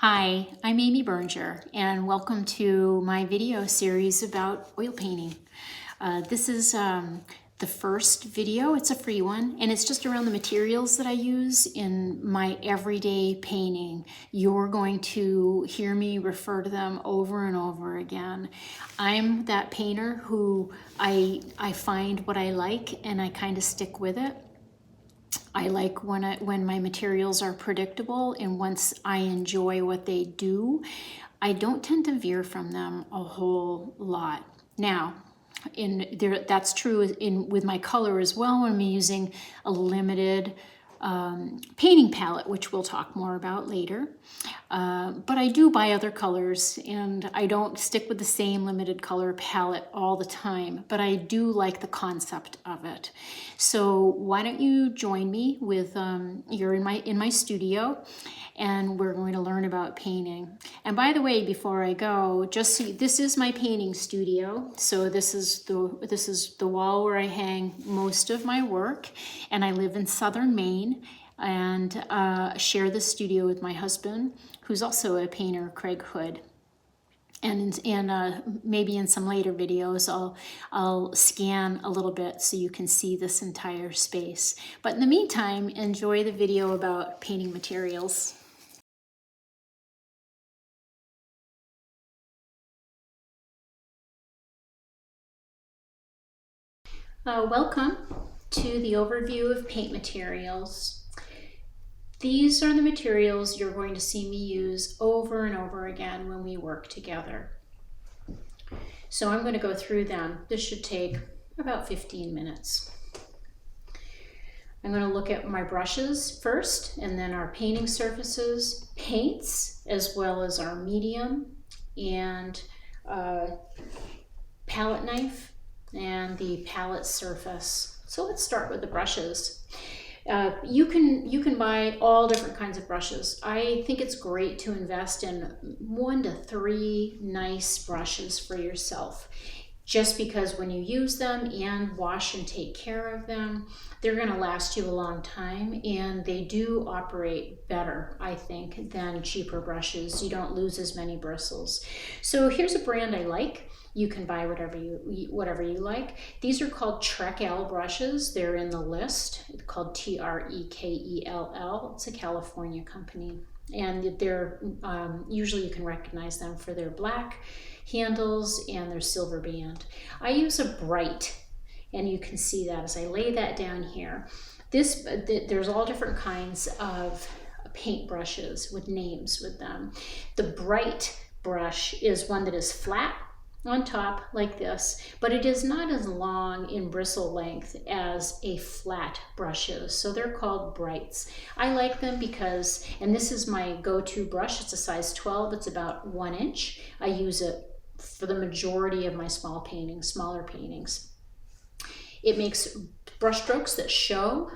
Hi, I'm Amy Berger, and welcome to my video series about oil painting. This is the first video. It's a free one, and it's just around the materials that I use in my everyday painting. You're going to hear me refer to them over and over again. I'm that painter who I find what I like and I kind of stick with it. I like when my materials are predictable, and once I enjoy what they do, I don't tend to veer from them a whole lot. Now, that's true with my color as well. When I'm using a limited painting palette, which we'll talk more about later. But I do buy other colors, and I don't stick with the same limited color palette all the time, but I do like the concept of it. So why don't you join me with, you're in my studio, and we're going to learn about painting. And by the way, before I go, just see, this is my painting studio. So this is the wall where I hang most of my work, and I live in southern Maine, and share the studio with my husband, who's also a painter, Craig Hood. And maybe in some later videos, I'll scan a little bit so you can see this entire space. But in the meantime, enjoy the video about painting materials. Welcome to the overview of paint materials. These are the materials you're going to see me use over and over again when we work together. So I'm going to go through them. This should take about 15 minutes. I'm going to look at my brushes first, and then our painting surfaces, paints, as well as our medium and palette knife and the palette surface. So let's start with the brushes. You can buy all different kinds of brushes. I think it's great to invest in 1 to 3 nice brushes for yourself, just because when you use them and wash and take care of them, they're going to last you a long time, and they do operate better, I think, than cheaper brushes. You don't lose as many bristles. So here's a brand I like. You can buy whatever you like. These are called Trekell brushes. They're in the list. It's called Trekell. It's a California company, and they're usually you can recognize them for their black handles and their silver band. I use a bright, and you can see that as I lay that down here. There's all different kinds of paint brushes with names with them. The bright brush is one that is flat on top like this, but it is not as long in bristle length as a flat brush is, so they're called brights. I like them because, and this is my go-to brush, it's a size 12, it's about 1 inch. I use it for the majority of my smaller paintings. It makes brush strokes that show,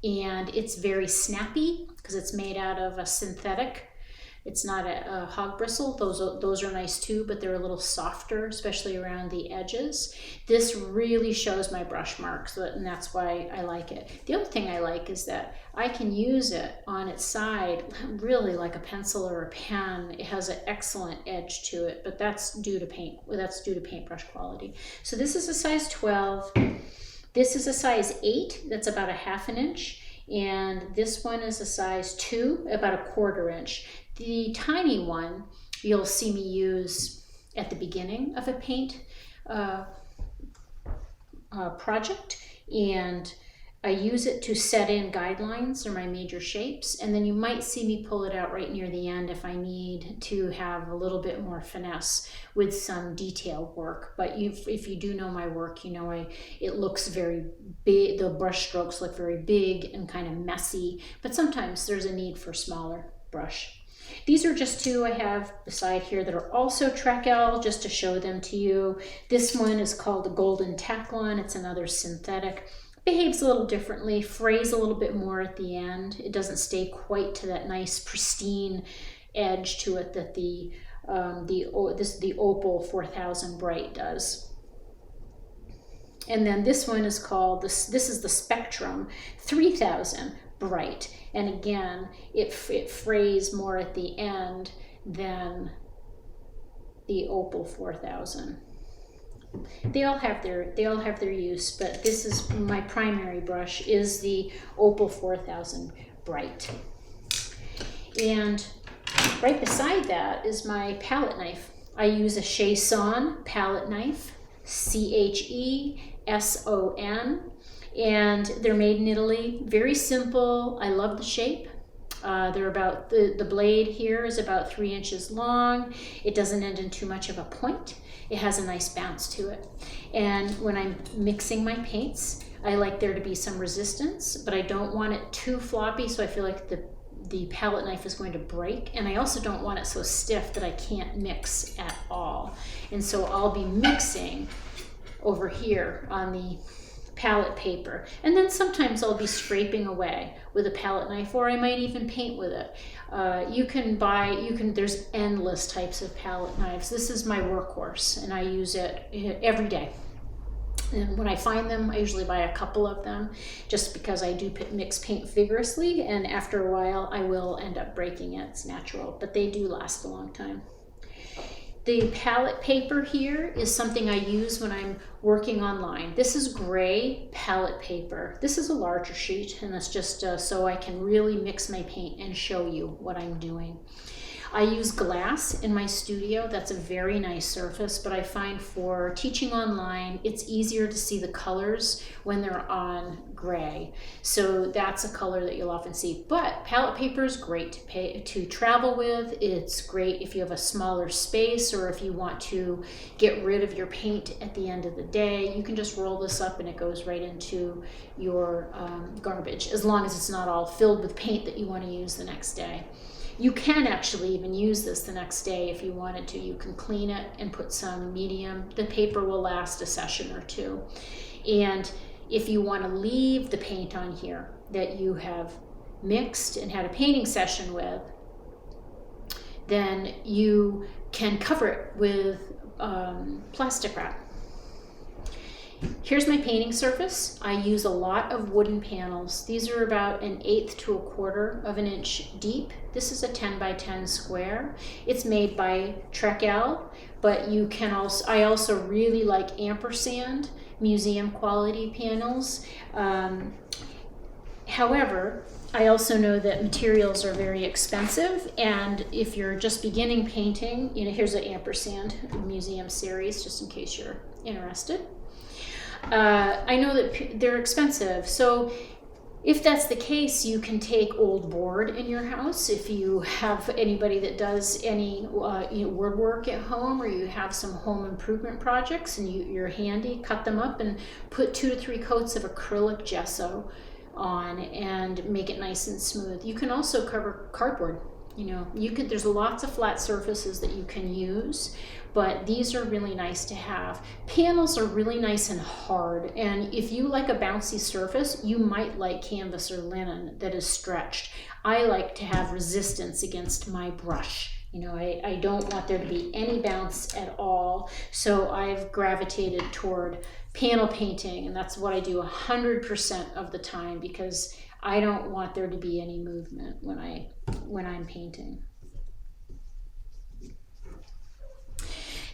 and it's very snappy because it's made out of a synthetic. It's not a hog bristle. Those are nice too, but they're a little softer, especially around the edges. This really shows my brush marks, and that's why I like it. The other thing I like is that I can use it on its side, really like a pencil or a pen. It has an excellent edge to it, but that's due to paintbrush quality. So this is a size 12. This is a size 8. That's about a 1/2 inch. And this one is a size 2, about a 1/4 inch. The tiny one you'll see me use at the beginning of a paint project, and I use it to set in guidelines or my major shapes, and then you might see me pull it out right near the end if I need to have a little bit more finesse with some detail work. But if you do know my work, you know it looks very big. The brush strokes look very big and kind of messy, but sometimes there's a need for smaller brush. These are just 2 I have beside here that are also Trekell, just to show them to you. This one is called the Golden Taklon. It's another synthetic. Behaves a little differently, frays a little bit more at the end. It doesn't stay quite to that nice pristine edge to it that the Opal 4000 Bright does. And then this one is called, this is the Spectrum 3000 bright. And again, it frays more at the end than the Opal 4000. They all have their use, but this is my primary brush, is the Opal 4000 Bright. And right beside that is my palette knife. I use a Chesson palette knife, Chesson, and they're made in Italy. Very simple. I love the shape. They're about, the blade here is about 3 inches long. It doesn't end in too much of a point. It has a nice bounce to it. And when I'm mixing my paints, I like there to be some resistance, but I don't want it too floppy, so I feel like the palette knife is going to break. And I also don't want it so stiff that I can't mix at all. And so I'll be mixing over here on the palette paper, and then sometimes I'll be scraping away with a palette knife, or I might even paint with it. There's endless types of palette knives. This is my workhorse, and I use it every day. And when I find them, I usually buy a couple of them, just because I do mix paint vigorously, and after a while I will end up breaking it. It's natural, but they do last a long time. The palette paper here is something I use when I'm working online. This is gray palette paper. This is a larger sheet, and that's just so I can really mix my paint and show you what I'm doing. I use glass in my studio. That's a very nice surface, but I find for teaching online, it's easier to see the colors when they're on gray. So that's a color that you'll often see. But palette paper is great to travel with. It's great if you have a smaller space, or if you want to get rid of your paint at the end of the day. You can just roll this up and it goes right into your garbage, as long as it's not all filled with paint that you want to use the next day. You can actually even use this the next day if you wanted to. You can clean it and put some medium. The paper will last a session or two. And if you want to leave the paint on here that you have mixed and had a painting session with, then you can cover it with plastic wrap. Here's my painting surface. I use a lot of wooden panels. These are about 1/8 to 1/4 of an inch deep. This is a 10 by 10 square. It's made by Trekell, but you can also, I also really like ampersand museum quality panels. However, I also know that materials are very expensive, and if you're just beginning painting, here's an ampersand museum series, just in case you're interested. I know that they're expensive, so if that's the case, you can take old board in your house. If you have anybody that does any woodwork at home, or you have some home improvement projects and you're handy, cut them up and put 2 to 3 coats of acrylic gesso on and make it nice and smooth. You can also cover cardboard. There's lots of flat surfaces that you can use, but these are really nice to have. Panels are really nice and hard, and if you like a bouncy surface, you might like canvas or linen that is stretched. I like to have resistance against my brush. I don't want there to be any bounce at all, so I've gravitated toward panel painting, and that's what I do 100% of the time, because I don't want there to be any movement when I'm painting.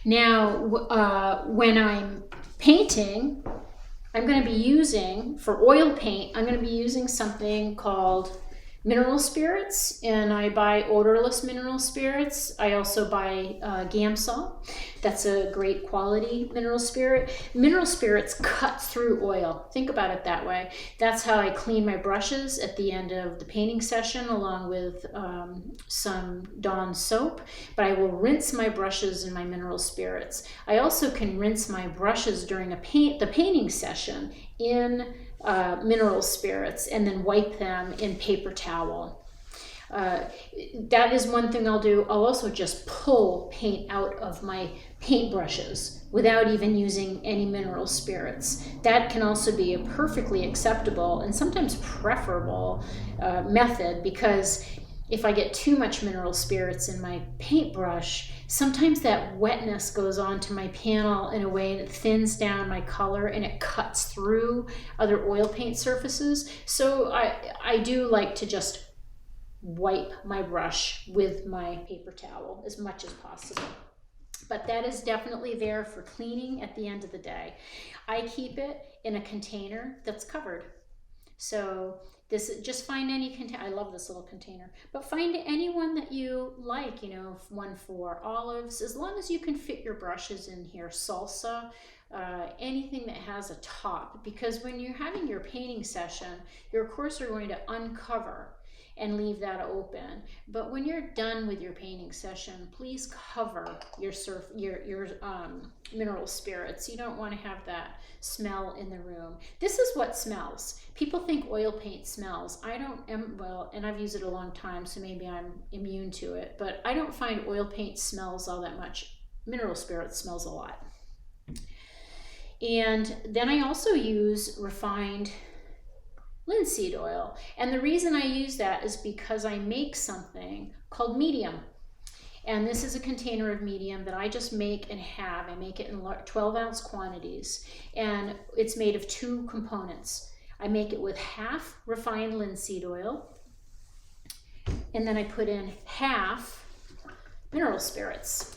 Now, when I'm painting, I'm going to be using, for oil paint, I'm going to be using something called mineral spirits, and I buy odorless mineral spirits. I also buy Gamsol. That's a great quality mineral spirit. Mineral spirits cut through oil. Think about it that way. That's how I clean my brushes at the end of the painting session, along with some Dawn soap, but I will rinse my brushes in my mineral spirits. I also can rinse my brushes during the painting session in mineral spirits, and then wipe them in paper towel. That is one thing I'll do. I'll also just pull paint out of my paint brushes without even using any mineral spirits. That can also be a perfectly acceptable and sometimes preferable method, because if I get too much mineral spirits in my paintbrush, sometimes that wetness goes onto my panel in a way that thins down my color and it cuts through other oil paint surfaces. So I do like to just wipe my brush with my paper towel as much as possible. But that is definitely there for cleaning at the end of the day. I keep it in a container that's covered. So just find any container. I love this little container, but find any one that you like, you know, one for olives, as long as you can fit your brushes in here, salsa, anything that has a top, because when you're having your painting session, you of course are going to uncover and leave that open. But when you're done with your painting session, please cover your mineral spirits. You don't want to have that smell in the room. This is what smells. People think oil paint smells. Well, and I've used it a long time, so maybe I'm immune to it, but I don't find oil paint smells all that much. Mineral spirits smells a lot. And then I also use refined linseed oil. And the reason I use that is because I make something called medium. And this is a container of medium that I just make and have. I make it in 12-ounce quantities. And it's made of 2 components. I make it with half refined linseed oil. And then I put in half mineral spirits.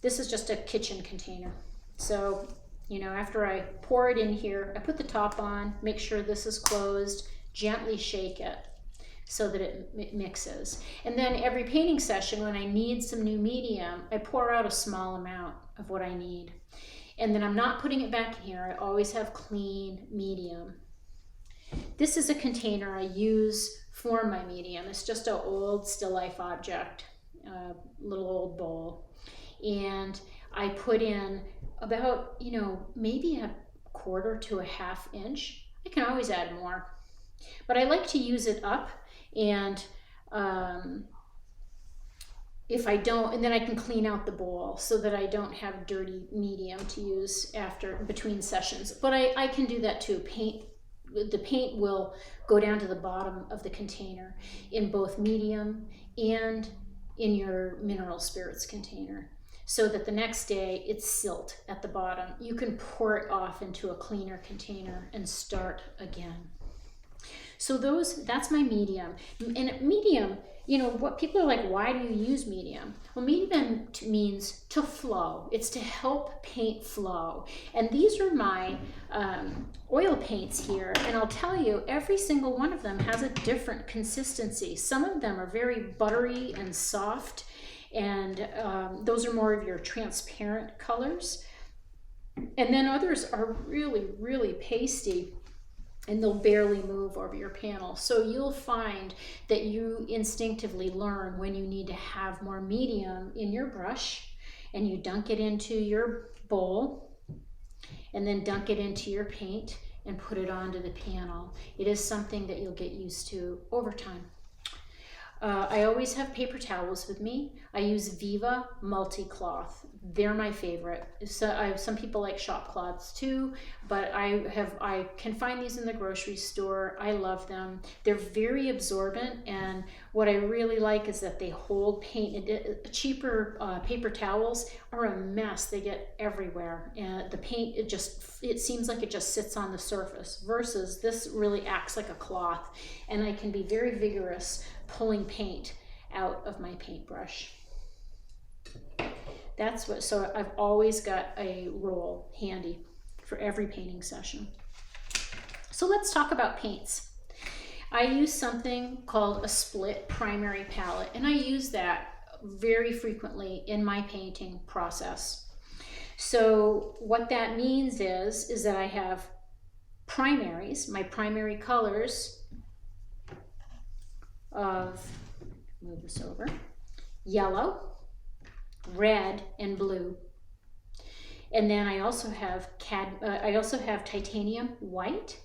This is just a kitchen container. So, you know, after I pour it in here, I put the top on, make sure this is closed, gently shake it so that it mixes. And then every painting session, when I need some new medium, I pour out a small amount of what I need. And then I'm not putting it back in here. I always have clean medium. This is a container I use for my medium. It's just an old still life object, little old bowl. And I put in about, you know, maybe a 1/4 to a 1/2 inch. I can always add more, but I like to use it up, and if I don't, and then I can clean out the bowl so that I don't have dirty medium to use between sessions. But I can do that too. The paint will go down to the bottom of the container in both medium and in your mineral spirits container, so that the next day it's silt at the bottom. You can pour it off into a cleaner container and start again. So that's my medium. And medium, you know, what people are like, why do you use medium? Well, medium means to flow. It's to help paint flow. And these are my oil paints here. And I'll tell you, every single one of them has a different consistency. Some of them are very buttery and soft, and those are more of your transparent colors. And then others are really, really pasty, and they'll barely move over your panel. So you'll find that you instinctively learn when you need to have more medium in your brush, and you dunk it into your bowl, and then dunk it into your paint and put it onto the panel. It is something that you'll get used to over time. I always have paper towels with me. I use Viva Multi-Cloth. They're my favorite. So some people like shop cloths too, but I can find these in the grocery store. I love them. They're very absorbent, and what I really like is that they hold paint. Cheaper paper towels are a mess. They get everywhere, and the paint, it seems like it just sits on the surface, versus this really acts like a cloth, and I can be very vigorous pulling paint out of my paintbrush. So I've always got a roll handy for every painting session. So let's talk about paints. I use something called a split primary palette, and I use that very frequently in my painting process. So what that means is that I have primaries, my primary colors of, move this over, yellow, red, and blue. And then I also have titanium white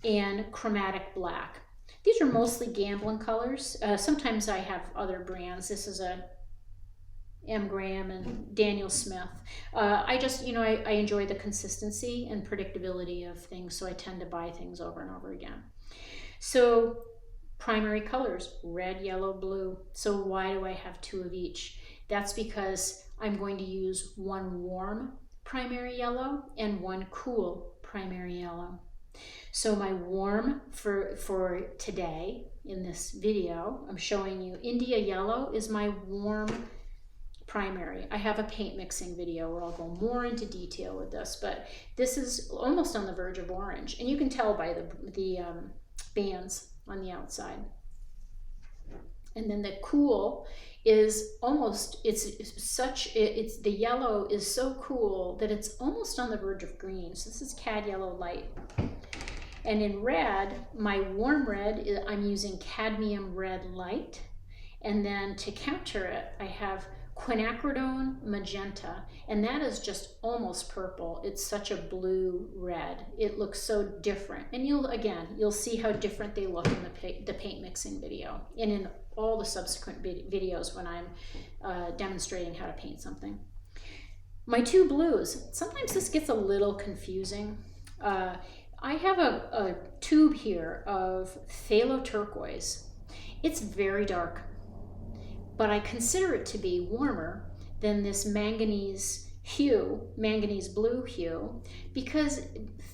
and chromatic black. These are mostly Gamblin colors. Sometimes I have other brands. This is a M. Graham and Daniel Smith. I enjoy the consistency and predictability of things, so I tend to buy things over and over again. So primary colors, red, yellow, blue. So why do I have 2 of each? That's because I'm going to use one warm primary yellow and one cool primary yellow. So my warm for today in this video, I'm showing you India Yellow is my warm primary. I have a paint mixing video where I'll go more into detail with this, but this is almost on the verge of orange, and you can tell by the bands on the outside. And then the cool is almost, it's the yellow is so cool that it's almost on the verge of green. So this is Cad Yellow Light. And in red, my warm red, I'm using Cadmium Red Light. And then to counter it, I have Quinacridone Magenta, and that is just almost purple. It's such a blue red. It looks so different. And you'll see how different they look in the paint mixing video and in all the subsequent videos when I'm demonstrating how to paint something. My 2 blues, sometimes this gets a little confusing. I have a tube here of Phthalo Turquoise. It's very dark, but I consider it to be warmer than this manganese blue hue, because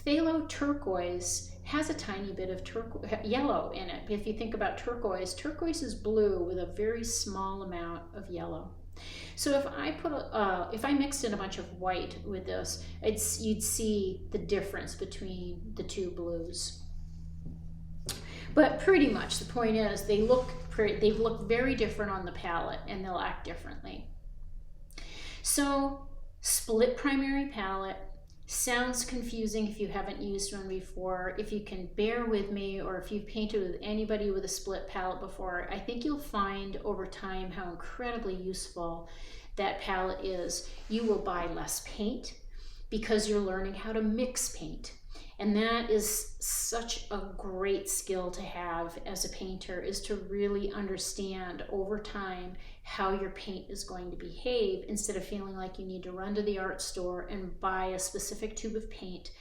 Phthalo Turquoise has a tiny bit of yellow in it. If you think about turquoise, turquoise is blue with a very small amount of yellow. So if I mixed in a bunch of white with this, you'd see the difference between the 2 blues. But pretty much the point is they look very different on the palette, and they'll act differently. So split primary palette sounds confusing if you haven't used one before. If you can bear with me, or if you've painted with anybody with a split palette before, I think you'll find over time how incredibly useful that palette is. You will buy less paint because you're learning how to mix paint. And that is such a great skill to have as a painter, is to really understand over time how your paint is going to behave, instead of feeling like you need to run to the art store and buy a specific tube of paint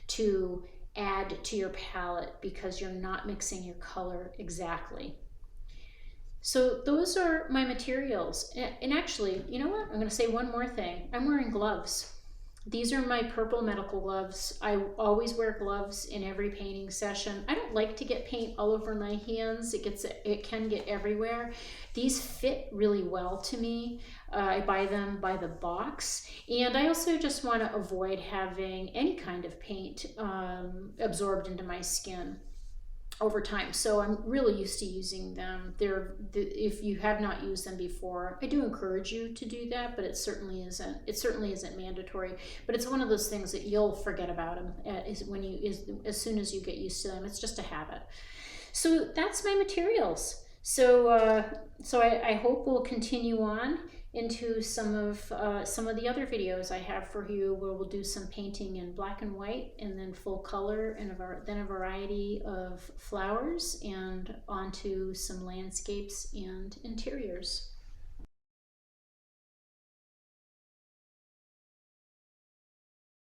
to add to your palette because you're not mixing your color exactly. So those are my materials. And actually, you know what? I'm going to say one more thing. I'm wearing gloves. These are my purple medical gloves. I always wear gloves in every painting session. I don't like to get paint all over my hands. It can get everywhere. These fit really well to me. I buy them by the box. And I also just want to avoid having any kind of paint absorbed into my skin over time. So I'm really used to using them. If you have not used them before, I do encourage you to do that, but it certainly isn't mandatory. But it's one of those things that you'll forget about them as soon as you get used to them. It's just a habit. So that's my materials. So I hope we'll continue on into some of the other videos I have for you, where we'll do some painting in black and white, and then full color, and then a variety of flowers, and onto some landscapes and interiors.